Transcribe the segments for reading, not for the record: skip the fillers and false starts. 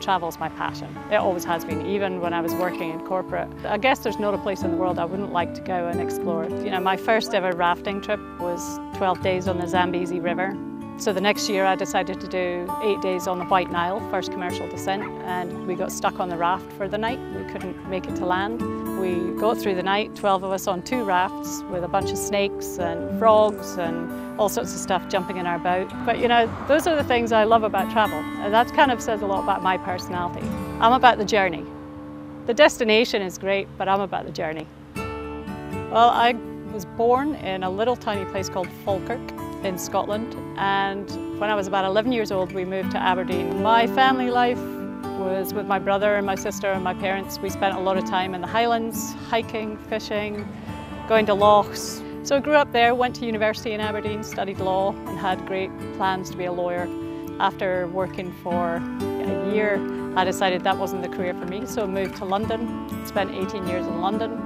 travel's my passion. It always has been, even when I was working in corporate. I guess there's not a place in the world I wouldn't like to go and explore. You know, my first ever rafting trip was 12 days on the Zambezi River. So the next year I decided to do 8 days on the White Nile, first commercial descent, and we got stuck on the raft for the night. We couldn't make it to land. We got through the night, 12 of us on 2 rafts with a bunch of snakes and frogs and all sorts of stuff jumping in our boat. But you know, those are the things I love about travel. And that kind of says a lot about my personality. I'm about the journey. The destination is great, but I'm about the journey. Well, I was born in a little tiny place called Falkirk in Scotland, and when I was about 11 years old we moved to Aberdeen. My family life was with my brother and my sister and my parents. We spent a lot of time in the Highlands, hiking, fishing, going to lochs. So I grew up there, went to university in Aberdeen, studied law and had great plans to be a lawyer. After working for a year I decided that wasn't the career for me, so I moved to London, spent 18 years in London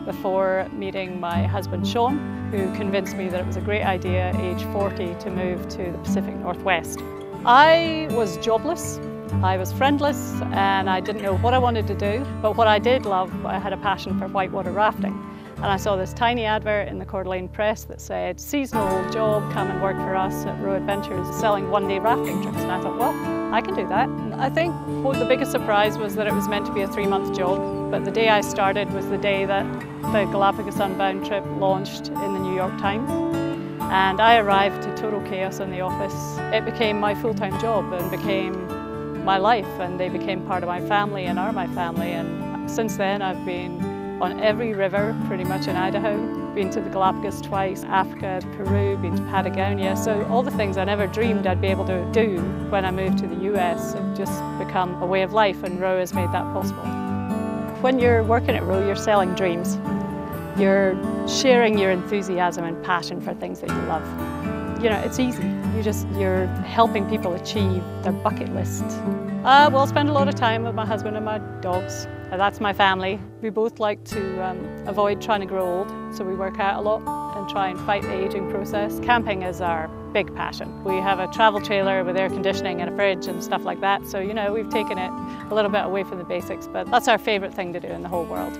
before meeting my husband Sean, who convinced me that it was a great idea at age 40 to move to the Pacific Northwest. I was jobless, I was friendless, and I didn't know what I wanted to do, but what I did love, I had a passion for whitewater rafting. And I saw this tiny advert in the Coeur d'Alene Press that said, seasonal job, come and work for us at Row Adventures, selling one-day rafting trips. And I thought, well, I can do that. I think the biggest surprise was that it was meant to be a 3-month job, but the day I started was the day that the Galapagos Unbound trip launched in the New York Times. And I arrived to total chaos in the office. It became my full-time job and became my life, and they became part of my family and are my family. And since then I've been on every river pretty much in Idaho, been to the Galapagos twice, Africa, Peru, been to Patagonia. So all the things I never dreamed I'd be able to do when I moved to the US have just become a way of life, and Row has made that possible. When you're working at Row, you're selling dreams. You're sharing your enthusiasm and passion for things that you love. You know, it's easy. You're helping people achieve their bucket list. Well, spend a lot of time with my husband and my dogs. That's my family. We both like to avoid trying to grow old, so we work out a lot and try and fight the aging process. Camping is our big passion. We have a travel trailer with air conditioning and a fridge and stuff like that, so you know, we've taken it a little bit away from the basics, but that's our favourite thing to do in the whole world.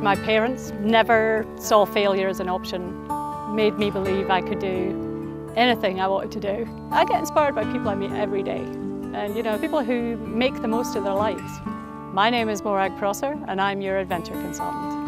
My parents never saw failure as an option, made me believe I could do anything I wanted to do. I get inspired by people I meet every day, and you know, people who make the most of their lives. My name is Morag Prosser and I'm your adventure consultant.